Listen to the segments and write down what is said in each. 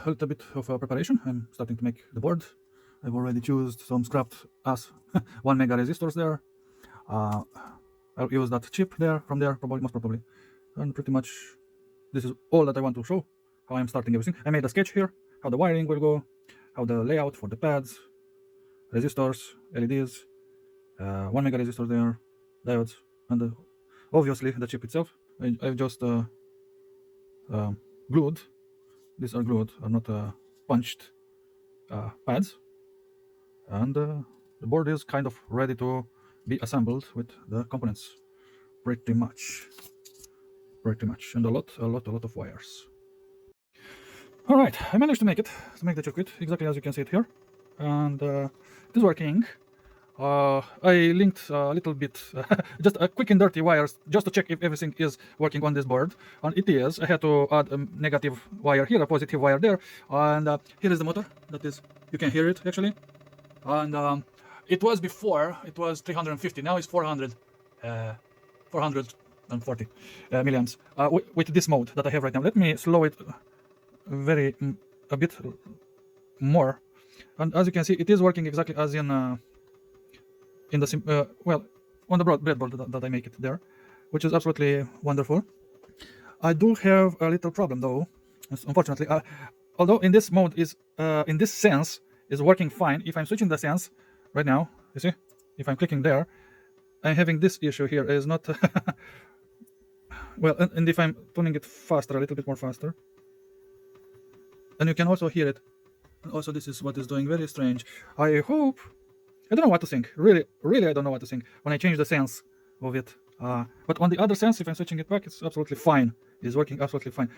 a little bit of preparation. I'm starting to make the board. I've already chosen some scrapped as 1 mega resistors there. I'll use that chip there from there, most probably. And pretty much this is all that I want to show, how I'm starting everything. I made a sketch here, how the wiring will go, how the layout for the pads, resistors, LEDs, 1 mega resistor there, diodes, and obviously the chip itself. I've just glued. These are glued, are not punched pads, and the board is kind of ready to be assembled with the components, pretty much, and a lot of wires. All right, I managed to make the circuit exactly as you can see it here, and it is working. I linked a little bit, just a quick and dirty wires, just to check if everything is working on this board, and it is. I had to add a negative wire here, a positive wire there, and here is the motor. That is, you can hear it actually, and it was before, it was 350, now it's 440 milliamps with this mode that I have right now. Let me slow it a bit more, and as you can see, it is working exactly as in the well, on the breadboard that I make it there, which is absolutely wonderful. I do have a little problem though, unfortunately. Although in this mode is in this sense is working fine. If I'm switching the sense right now, you see, if I'm clicking there, I'm having this issue here. Is not well, and if I'm tuning it faster, a little bit more faster, and you can also hear it. And also, this is what is doing very strange. I hope. I don't know what to think. Really, I don't know what to think when I change the sense of it. But on the other sense, if I'm switching it back, it's absolutely fine. It's working absolutely fine.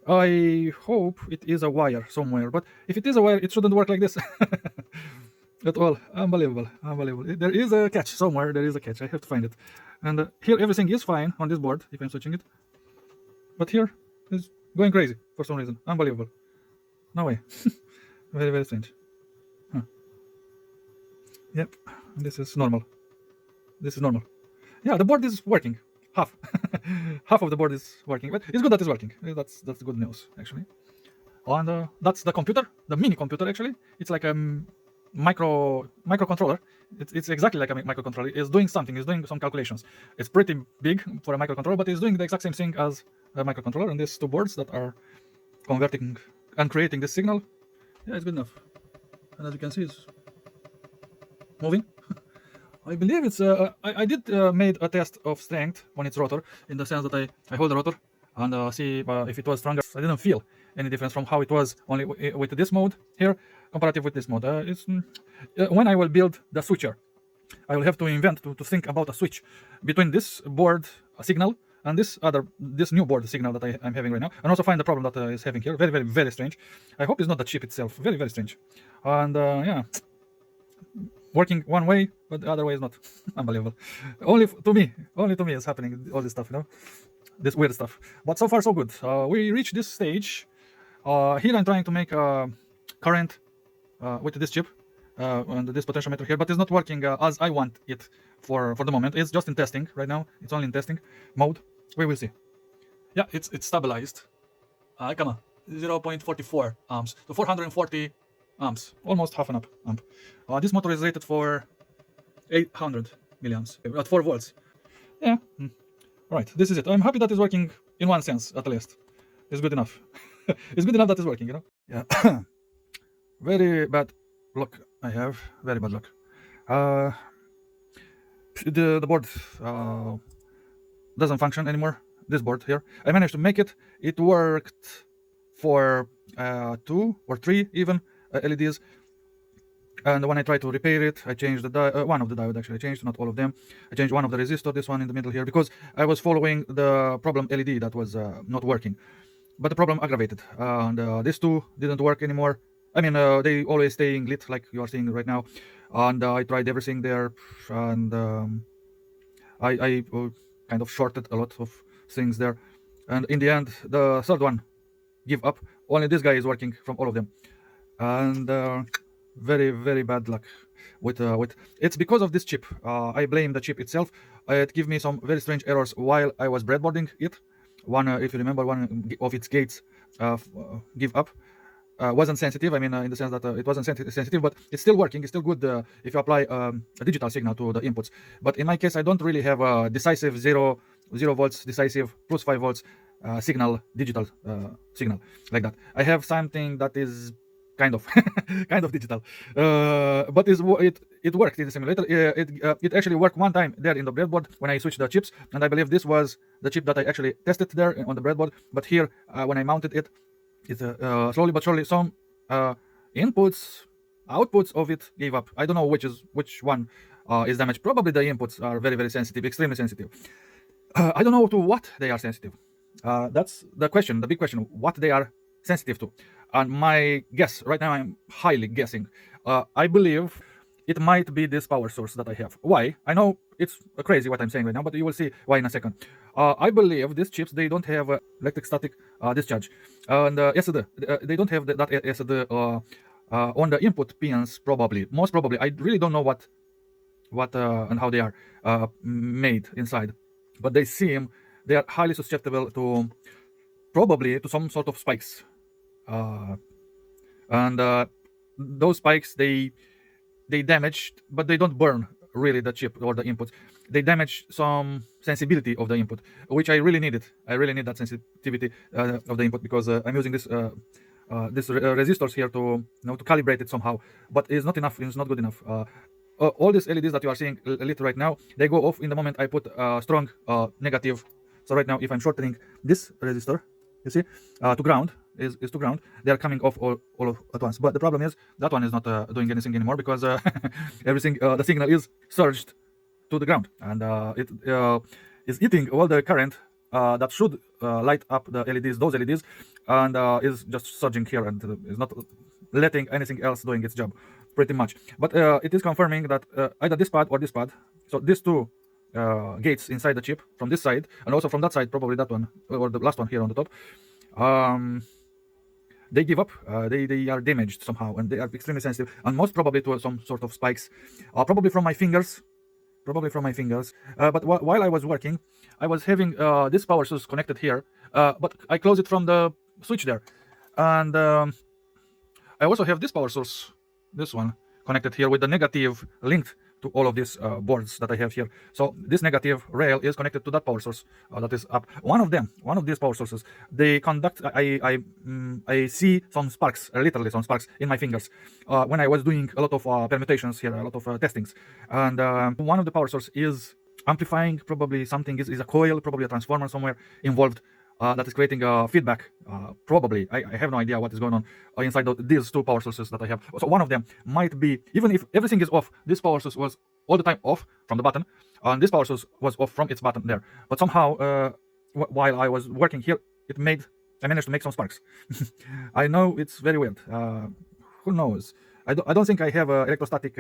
I hope it is a wire somewhere. But if it is a wire, it shouldn't work like this at all. Unbelievable. There is a catch somewhere. There is a catch. I have to find it. And here, everything is fine on this board if I'm switching it. But here, it's going crazy for some reason. Unbelievable. No way. Very strange. Yep, this is normal. Yeah, the board is working. Half of the board is working, but it's good that it's working. That's good news actually. And that's the computer, the mini computer actually. It's like a microcontroller. It's exactly like a microcontroller. It's doing something. It's doing some calculations. It's pretty big for a microcontroller, but it's doing the exact same thing as a microcontroller. And these two boards that are converting and creating this signal. Yeah, it's good enough. And as you can see, it's moving. I believe it's I did made a test of strength on its rotor, in the sense that I hold the rotor and see if it was stronger. I didn't feel any difference from how it was only with this mode here comparative with this mode. When I will build the switcher, I will have to invent to think about a switch between this board signal and this new board signal that I'm having right now, and also find the problem that is having here. Very strange. I hope it's not the chip itself. Very strange. And yeah, working one way, but the other way is not. Unbelievable. Only to me is happening all this stuff, you know, this weird stuff. But so far so good. We reached this stage. Here I'm trying to make current with this chip and this potentiometer here, but it's not working as I want it for the moment. It's just in testing right now. It's only in testing mode. We will see. Yeah, it's stabilized. Come on, 0.44 amps to 440 amps, almost half an amp. This motor is rated for 800 milliamps at 4 volts. Yeah. Right, this is it. I'm happy that it's working in one sense at least. It's good enough. It's good enough that it's working, you know. Yeah. Very bad luck I have. Very bad luck. The board doesn't function anymore. This board here. I managed to make it. It worked for 2 or 3 even LEDs. And when I tried to repair it, I changed the one of the diode actually. I changed, not all of them. I changed one of the resistor, this one in the middle here, because I was following the problem LED that was not working. But the problem aggravated, and these two didn't work anymore. I mean, they always staying lit like you are seeing right now. And I tried everything there, and I kind of shorted a lot of things there. And in the end, the third one gave up. Only this guy is working from all of them. And very bad luck with it's because of this chip. I blame the chip itself. It gave me some very strange errors while I was breadboarding it. One, if you remember, one of its gates give up, wasn't sensitive. I mean, in the sense that it wasn't sensitive, but it's still working. It's still good if you apply a digital signal to the inputs. But in my case, I don't really have a decisive 0 volts, decisive plus 5 volts signal, digital signal like that. I have something that is kind of kind of digital, but it worked in the simulator. It actually worked one time there in the breadboard when I switched the chips, and I believe this was the chip that I actually tested there on the breadboard. But here, when I mounted it, slowly but surely some inputs, outputs of it gave up. I don't know which one is damaged. Probably the inputs are very sensitive, extremely sensitive. I don't know to what they are sensitive. That's the question, the big question, what they are sensitive to. And my guess right now, I'm highly guessing. I believe it might be this power source that I have. Why? I know it's crazy what I'm saying right now, but you will see why in a second. I believe these chips, they don't have electric static discharge, and SOD, they don't have that SOD on the input pins. Probably, most probably, I really don't know what and how they are made inside, but they are highly susceptible to probably to some sort of spikes, and those spikes, they damaged, but they don't burn really the chip or the input. They damage some sensibility of the input, which I really needed. I really need that sensitivity of the input, because I'm using this resistors here to to calibrate it somehow, but it's not enough. It's not good enough. All these LEDs that you are seeing lit right now, they go off in the moment I put strong negative. So right now, if I'm shortening this resistor, you see, to ground, is to ground, they are coming off all at once. But the problem is that one is not doing anything anymore, because everything, the signal is surged to the ground, and it is eating all the current that should light up the LEDs, those LEDs, and is just surging here, and is not letting anything else doing its job, pretty much. But it is confirming that either this pad or this pad, so these two gates inside the chip, from this side and also from that side, probably that one or the last one here on the top, they give up. They are damaged somehow, and they are extremely sensitive, and most probably to some sort of spikes, probably from my fingers. But while I was working, I was having this power source connected here, but I closed it from the switch there, and I also have this power source, this one, connected here with the negative linked to all of these boards that I have here. So this negative rail is connected to that power source that is up. One of these power sources, they conduct. I see some sparks, literally some sparks in my fingers when I was doing a lot of permutations here, a lot of testings. And one of the power source is amplifying. Probably something is a coil, probably a transformer somewhere involved. That is creating feedback. Probably, I have no idea what is going on inside these two power sources that I have. So one of them might be, even if everything is off, this power source was all the time off from the button, and this power source was off from its button there. But somehow, while I was working here, I managed to make some sparks. I know it's very weird. Who knows? I don't think I have electrostatic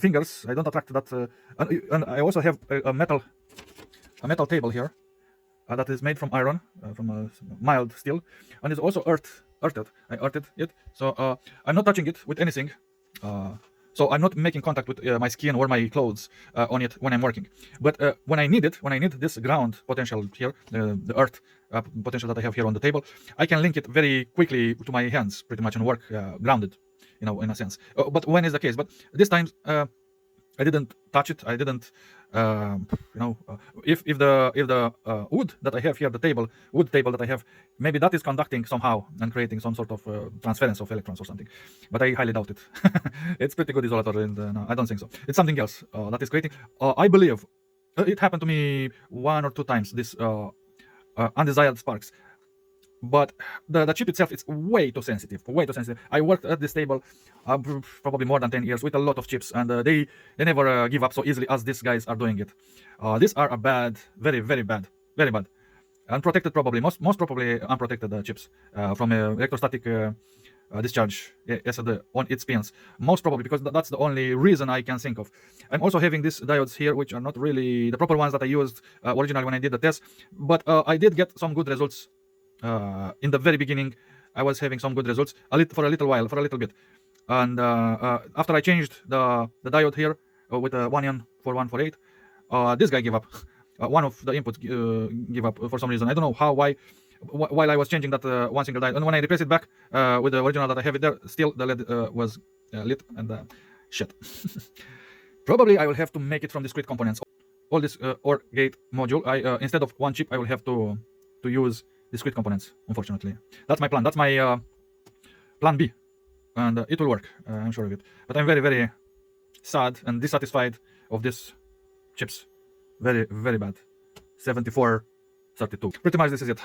fingers. I don't attract that. And I also have a metal table here. That is made from iron, from a mild steel, and is also earthed. I earthed it, so I'm not touching it with anything. So I'm not making contact with my skin or my clothes on it when I'm working. But when I need this ground potential here, the earth potential that I have here on the table, I can link it very quickly to my hands, pretty much, and work grounded, in a sense. But when is the case? But this time I didn't touch it. I didn't, if the wood that I have here, the wood table that I have, maybe that is conducting somehow and creating some sort of transference of electrons or something. But I highly doubt it. It's pretty good isolator, and no, I don't think so. It's something else that is creating. I believe it happened to me 1 or 2 times. This undesired sparks. But the chip itself, it's way too sensitive. I worked at this table probably more than 10 years with a lot of chips, and they never give up so easily as these guys are doing it. These are a bad, very bad, unprotected, probably most probably unprotected chips from electrostatic discharge on its pins, most probably, because that's the only reason I can think of. I'm also having these diodes here, which are not really the proper ones that I used originally when I did the test, but I did get some good results. In the very beginning, I was having some good results for a little bit, and after I changed the diode here with a 1N4148, this guy gave up. One of the inputs gave up for some reason. I don't know how, why, while I was changing that one single diode, and when I replace it back with the original that I have it there, still the LED was lit, and shit. Probably I will have to make it from discrete components. All this OR gate module, I instead of one chip, I will have to use discrete components. Unfortunately, that's my plan. That's my plan B, and it will work. I'm sure of it. But I'm very, very sad and dissatisfied of these chips. Very, very bad. 7432. Pretty much this is it.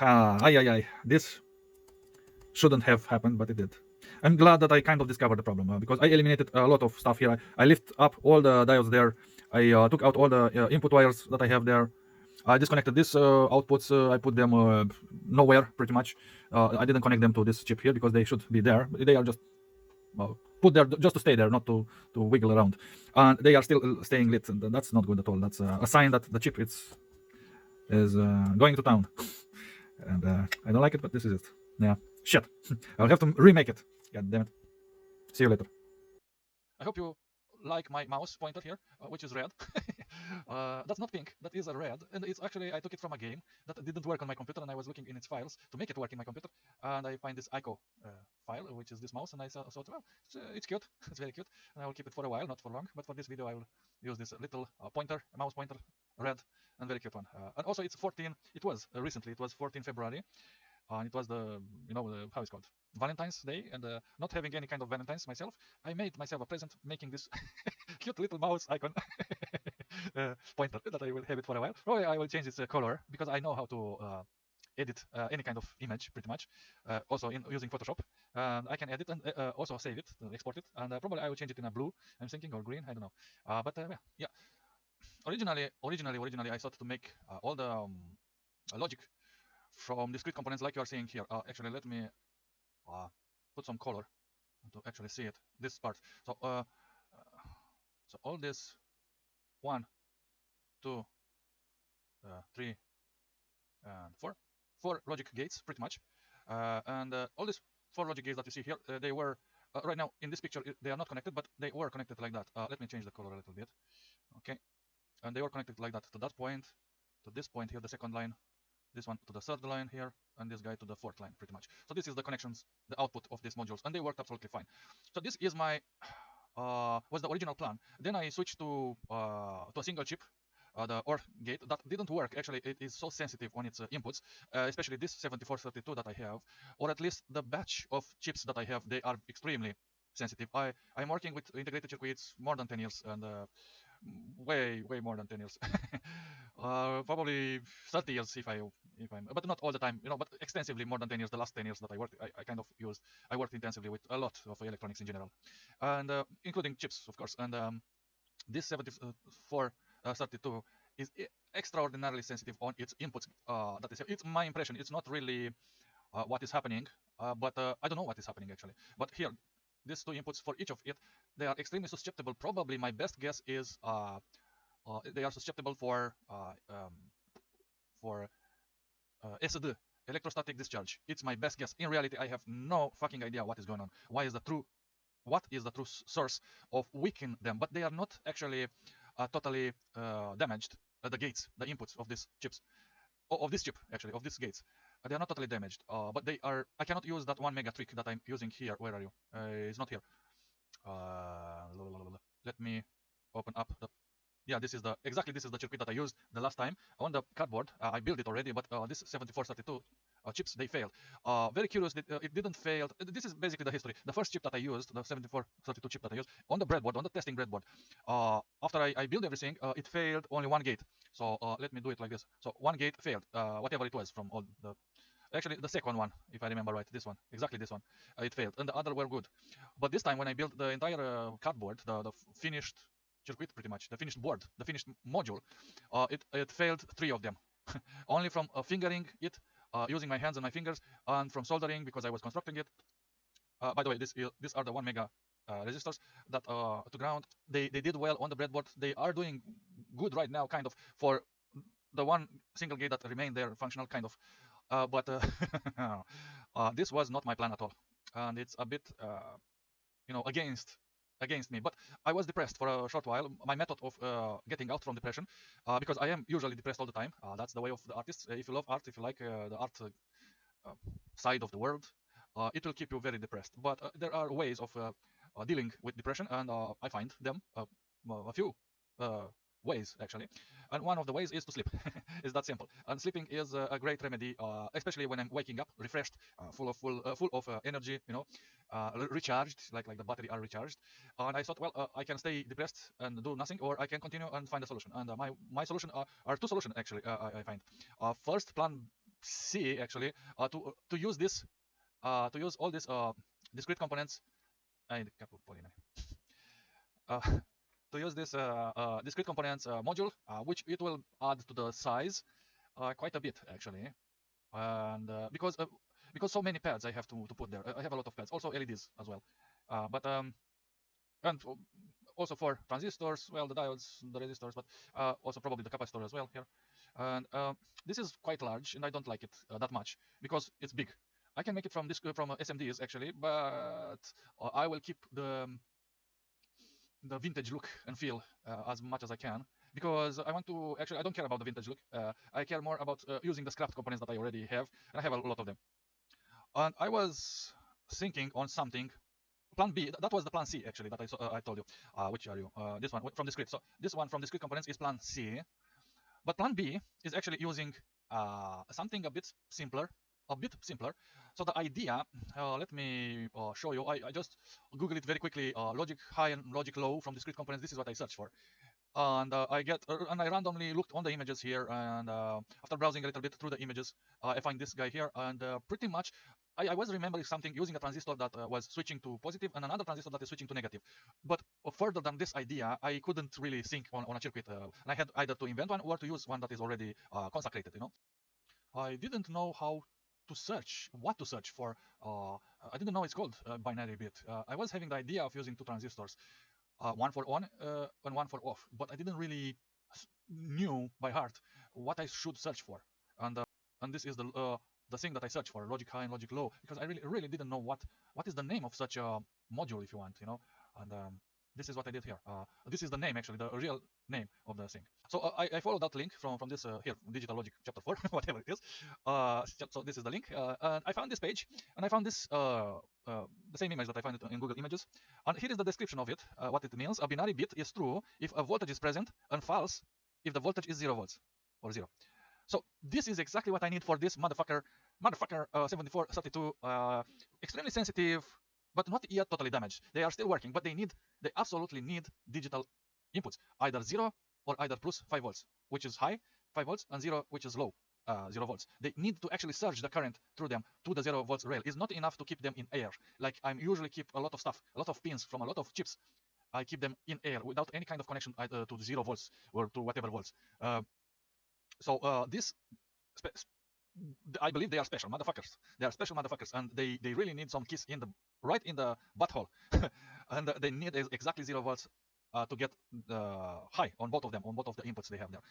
This shouldn't have happened, but it did. I'm glad that I kind of discovered the problem because I eliminated a lot of stuff here. I lift up all the diodes there. I took out all the input wires that I have there. I disconnected these outputs. I put them nowhere, pretty much. I didn't connect them to this chip here because they should be there. They are just put there just to stay there, not to wiggle around. And they are still staying lit, and that's not good at all. That's a sign that the chip is going to town. And I don't like it, but this is it. Yeah, shit. I'll have to remake it. God damn it. See you later. I hope you like my mouse pointer here, which is red. That's not pink, that is a red, and it's actually, I took it from a game that didn't work on my computer, and I was looking in its files to make it work in my computer, and I find this ICO file, which is this mouse, and I thought, well, it's cute, it's very cute, and I will keep it for a while, not for long, but for this video I will use this little pointer, a mouse pointer, red, and very cute one. And also it's 14, it was recently, it was 14 February, and it was the, how it's called, Valentine's Day, and not having any kind of Valentine's myself, I made myself a present making this cute little mouse icon pointer that I will have it for a while. Probably I will change its color because I know how to edit any kind of image pretty much, also in using Photoshop. And I can edit and also save it, export it, and probably I will change it in a blue, I'm thinking, or green, I don't know. But yeah, originally I thought to make all the logic from discrete components like you are seeing here. Actually, let me put some color to actually see it, this part. So so all this 1, 2, 3, and 4 logic gates pretty much, and all these 4 logic gates that you see here, they were right now in this picture they are not connected, but they were connected like that. Let me change the color a little bit. Okay, and they were connected like that to that point, to this point here, the second line, this one to the third line here, and this guy to the fourth line pretty much. So this is the connections, the output of these modules, and they worked absolutely fine. So this is my was the original plan. Then I switched to a single chip, the OR gate. That didn't work. Actually, it is so sensitive on its inputs, especially this 7432 that I have, or at least the batch of chips that I have. They are extremely sensitive. I'm working with integrated circuits more than 10 years, and way more than 10 years. Probably 30 years if I'm, but not all the time, but extensively more than 10 years. The last 10 years that I worked, I worked intensively with a lot of electronics in general, and including chips, of course. And this 7432 is extraordinarily sensitive on its inputs. That is, it's my impression. It's not really what is happening, but I don't know what is happening actually. But here, these 2 inputs for each of it, they are extremely susceptible. Probably my best guess is they are susceptible for SD, electrostatic discharge. It's my best guess. In reality, I have no fucking idea what is going on. What is the true source of weakening them? But they are not actually totally damaged. The gates, the inputs of these chips, of this chip actually, of these gates. They are not totally damaged, but they are. I cannot use that 1 mega trick that I'm using here. Where are you? It's not here. Let me open up the. Yeah, this is the circuit that I used the last time on the cardboard. I built it already, but this 7432 chips, they failed. Very curious that it didn't fail. This is basically the history. The first chip that I used, the 7432 chip that I used on the breadboard, on the testing breadboard, after I built everything, it failed only 1 gate. So let me do it like this. So 1 gate failed, whatever it was from all the. Actually, the second one, if I remember right, this one, exactly this one, it failed, and the other were good. But this time, when I built the entire cardboard, the finished circuit, pretty much, the finished board, the finished module, it failed 3 of them. Only from fingering it, using my hands and my fingers, and from soldering because I was constructing it. By the way, these are the 1 mega resistors that to ground. They did well on the breadboard. They are doing good right now, kind of, for the 1 single gate that remained there, functional, kind of. But this was not my plan at all, and it's a bit, against me. But I was depressed for a short while. My method of getting out from depression, because I am usually depressed all the time. That's the way of the artist. If you love art, if you like the art side of the world, it will keep you very depressed. But there are ways of dealing with depression, and I find them a few ways actually. And one of the ways is to sleep. It's that simple. And sleeping is a great remedy, especially when I'm waking up refreshed, full of energy, recharged, like the battery are recharged. And I thought, well, I can stay depressed and do nothing, or I can continue and find a solution. And my solution are two solutions actually. I find first, plan C actually, to use this to use all these discrete components. I uh, to use this discrete components module, which it will add to the size quite a bit actually, and because so many pads I have to put there. I have a lot of pads, also LEDs as well, but and also for transistors, well, the diodes, the resistors, but also probably the capacitor as well here. And this is quite large, and I don't like it that much because it's big. I can make it from this from SMDs actually, but I will keep the vintage look and feel as much as I can, because I want to actually, I don't care about the vintage look. I care more about using the scrapped components that I already have, and I have a lot of them. And I was thinking on something. Plan B, that was the plan C actually that I told you. Which are you? This one from discrete. So this one from discrete components is plan C, but plan B is actually using something a bit simpler. So the idea, let me show you. I just Google it very quickly. Logic high and logic low from discrete components. This is what I search for, and I randomly looked on the images here, and after browsing a little bit through the images, I find this guy here, and pretty much I was remembering something using a transistor that was switching to positive and another transistor that is switching to negative. But further than this idea, I couldn't really think on a circuit, and I had either to invent one or to use one that is already consecrated. I didn't know how to search, what to search for. I didn't know it's called binary bit. I was having the idea of using two transistors, one for on and one for off, but I didn't really knew by heart what I should search for. And this is the thing that I search for, logic high and logic low, because I really didn't know what is the name of such a module, if you want, and this is what I did here. This is the name, actually, the real name of the thing. So I followed that link from this here, Digital Logic chapter 4, whatever it is. So this is the link, and I found this page, and I found this the same image that I found it in Google Images, and here is the description of it. What it means: a binary bit is true if a voltage is present, and false if the voltage is 0 volts or 0. So this is exactly what I need for this motherfucker 7432. Extremely sensitive, but not yet totally damaged. They are still working, but they absolutely need digital inputs, either 0 or either plus 5 volts, which is high 5 volts, and 0, which is low 0 volts. They need to actually surge the current through them to the 0 volts rail. It's not enough to keep them in air. Like I usually keep a lot of stuff, a lot of pins from a lot of chips. I keep them in air without any kind of connection to the 0 volts or to whatever volts. So this, I believe they are special motherfuckers. They are special motherfuckers, and they really need some kiss right in the butthole, and they need exactly 0 volts to get high on both of them, on both of the inputs they have there.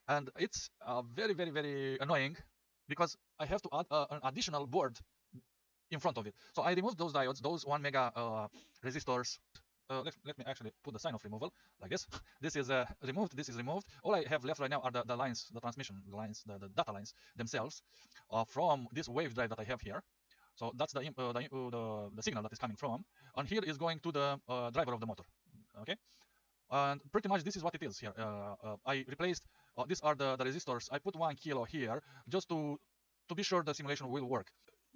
And it's very annoying because I have to add an additional board in front of it. So I removed those diodes, those 1 mega resistors. Let me actually put the sign of removal like this. This is removed. This is removed. All I have left right now are the lines, the transmission lines, the data lines themselves from this wave drive that I have here. So that's the signal that is coming from, and here is going to the driver of the motor. Okay, and pretty much this is what it is here. I replaced. These are the resistors. I put 1 kilo here just to be sure the simulation will work.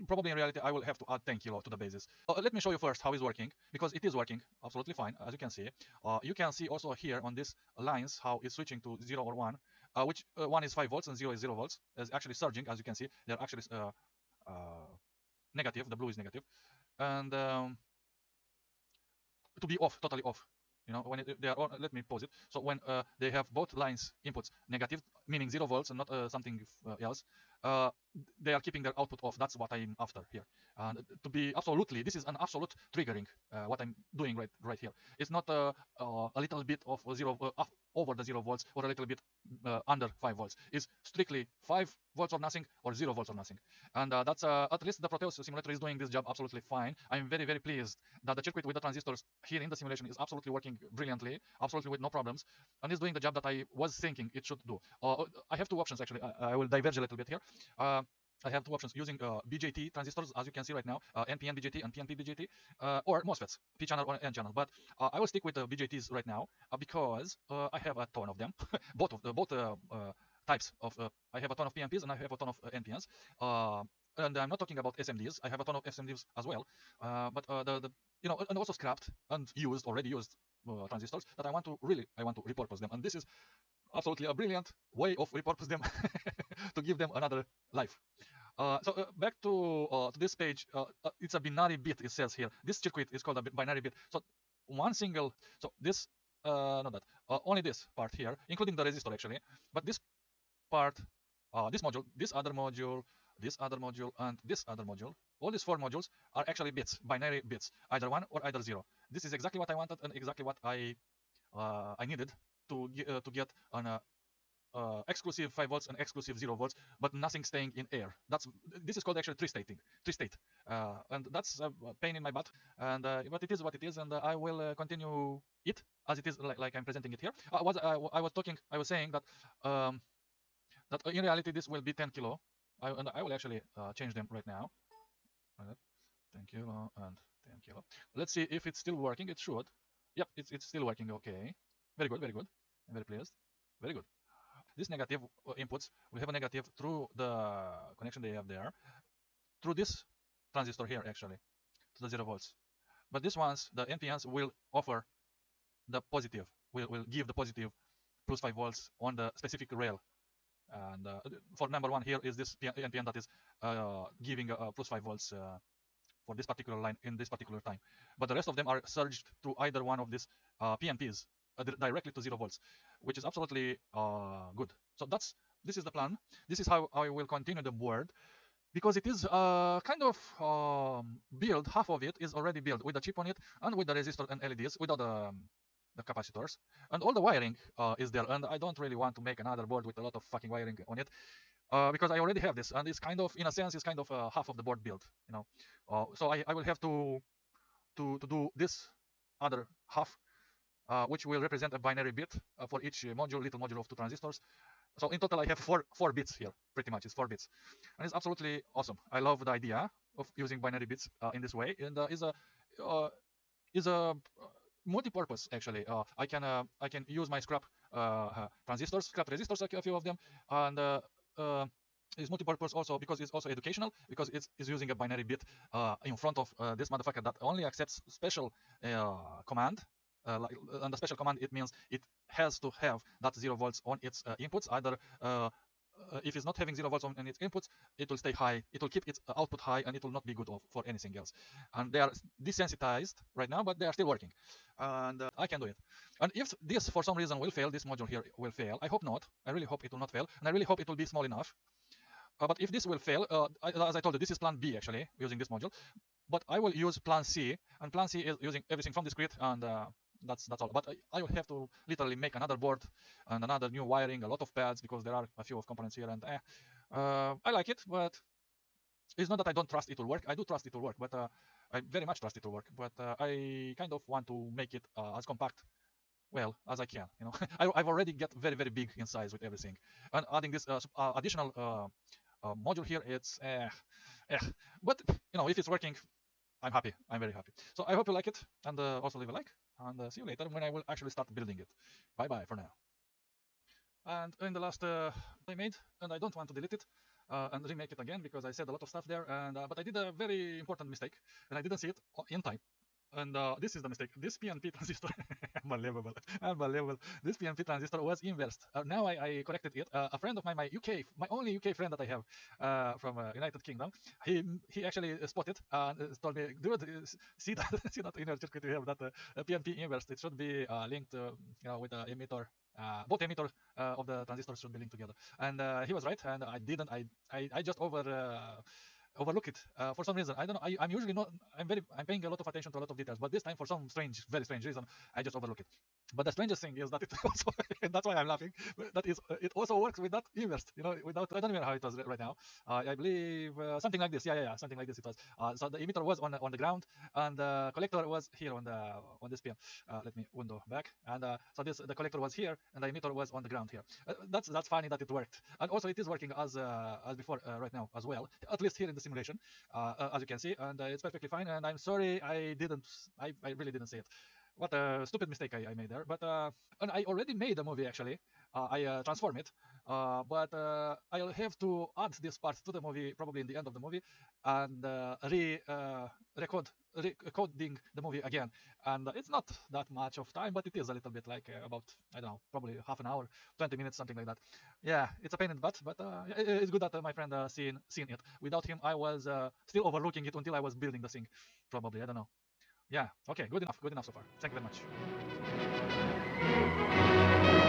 Probably in reality I will have to add 10 kilo to the basis. Let me show you first how it's working, because it is working absolutely fine, as you can see. You can see also here on these lines how it's switching to 0 or 1, which 1 is 5 volts and 0 is 0 volts. It's actually surging, as you can see. They're actually negative. The blue is negative, and to be off, totally off. When they are on, let me pause it. So when they have both lines inputs negative, meaning 0 volts and not something else, they are keeping their output off. That's what I'm after here. And to be absolutely, this is an absolute triggering. What I'm doing right here. It's not a little bit of 0 over the 0 volts or a little bit under 5 volts. It's strictly 5 volts or nothing or 0 volts or nothing. And that's at least the Proteus simulator is doing this job absolutely fine. I'm very pleased that the circuit with the transistors here in the simulation is absolutely working brilliantly, absolutely with no problems, and is doing the job that I was thinking it should do. I have two options actually. I will diverge a little bit here. I have two options using BJT transistors, as you can see right now, NPN BJT and PNP BJT, or MOSFETs, P channel or N channel. But I will stick with the BJTs right now because I have a ton of them, both types of. I have a ton of PNPs and I have a ton of NPNs. And I'm not talking about SMDs. I have a ton of SMDs as well. But the and also scrapped and already used transistors that I want to repurpose them. And this is absolutely a brilliant way of repurpose them to give them another life. So back to this page, it's a binary bit. It says here this circuit is called a binary bit. So one single, so this, not that, only this part here, including the resistor actually, but this part, this module, this other module, this other module, and this other module, all these four modules are actually bits, binary bits, either 1 or either 0. This is exactly what I wanted and exactly what I needed to get an exclusive 5 volts and exclusive 0 volts, but nothing staying in air. This is called actually three-state, and that's a pain in my butt. And but it is what it is, and I will continue it as it is, like I'm presenting it here. I was saying that that in reality this will be 10 kilo, and I will actually change them right now. 10 kilo and 10 kilo. Let's see if it's still working. It should. Yep, it's still working. Okay, very good, very good. I'm very pleased. Very good. These negative inputs will have a negative through the connection they have there, through this transistor here actually, to the 0 volts. But these ones, the NPNs, will offer the positive, will give the positive plus 5 volts on the specific rail. And for number 1 here is this NPN that is giving plus 5 volts for this particular line in this particular time. But the rest of them are surged through either one of these PNPs directly to 0 volts, which is absolutely good. So this is the plan. This is how I will continue the board, because it is kind of built. Half of it is already built with the chip on it and with the resistor and LEDs without the capacitors, and all the wiring is there. And I don't really want to make another board with a lot of fucking wiring on it, because I already have this, and it's kind of, in a sense, it's kind of half of the board built, so I will have to do this other half, which will represent a binary bit for each little module of 2 transistors. So in total, I have four bits here. Pretty much, it's 4 bits, and it's absolutely awesome. I love the idea of using binary bits in this way, and is a multi-purpose actually. I can use my scrap resistors, a few of them, and is multi-purpose also because it's also educational, because it's using a binary bit in front of this motherfucker that only accepts special command. And the special command, it means it has to have that 0 volts on its inputs. Either if it's not having 0 volts on its inputs, it will stay high, it will keep its output high, and it will not be good for anything else. And they are desensitized right now, but they are still working, and I can do it. And if this for some reason will fail, this module here will fail, I hope not, I really hope it will not fail, and I really hope it will be small enough. But if this will fail, as I told you, this is plan B actually, using this module. But I will use plan C, and plan C is using everything from this grid, and that's all. But I will have to literally make another board and another new wiring, a lot of pads, because there are a few of components here, and I like it, but it's not that I don't trust it will work. I do trust it will work, but I very much trust it will work. But I kind of want to make it as compact, well, as I can. I've already get very, very big in size with everything, and adding this additional module here, it's but if it's working, I'm happy. I'm very happy. So I hope you like it, and also leave a like, and see you later when I will actually start building it. Bye bye for now. And in the last I made, and I don't want to delete it and remake it again, because I said a lot of stuff there, and but I did a very important mistake, and I didn't see it in time. And this is the mistake. This PNP transistor, unbelievable, unbelievable. This PNP transistor was inversed. Now I corrected it. A friend of mine, my only UK friend that I have from United Kingdom, he actually spotted and told me, dude, see that see that inner circuit we have, that PNP inversed. It should be linked, with the emitter. Both emitter of the transistors should be linked together. And he was right. And I didn't. I just overlook it for some reason. I don't know. I'm usually not. I'm paying a lot of attention to a lot of details, but this time for some strange, very strange reason, I just overlook it. But the strangest thing is that it also, and that's why I'm laughing. That is, it also works with that inverse. Without, I don't remember how it was right now. I believe something like this. Yeah, something like this it was. So the emitter was on the ground, and the collector was here on this pin. Let me window back, and so the collector was here, and the emitter was on the ground here. That's funny that it worked, and also it is working as before right now as well. At least here in the simulation, as you can see, and it's perfectly fine. And I'm sorry I really didn't see it. What a stupid mistake I made there. But and I already made a movie actually. I transform it, but I'll have to add this part to the movie probably in the end of the movie, and recoding the movie again. And it's not that much of time, but it is a little bit, like about, I don't know, probably half an hour, 20 minutes, something like that. Yeah, it's a pain in the butt, but it's good that my friend seen it. Without him, I was still overlooking it until I was building the thing. Probably, I don't know. Yeah, okay, good enough so far. Thank you very much.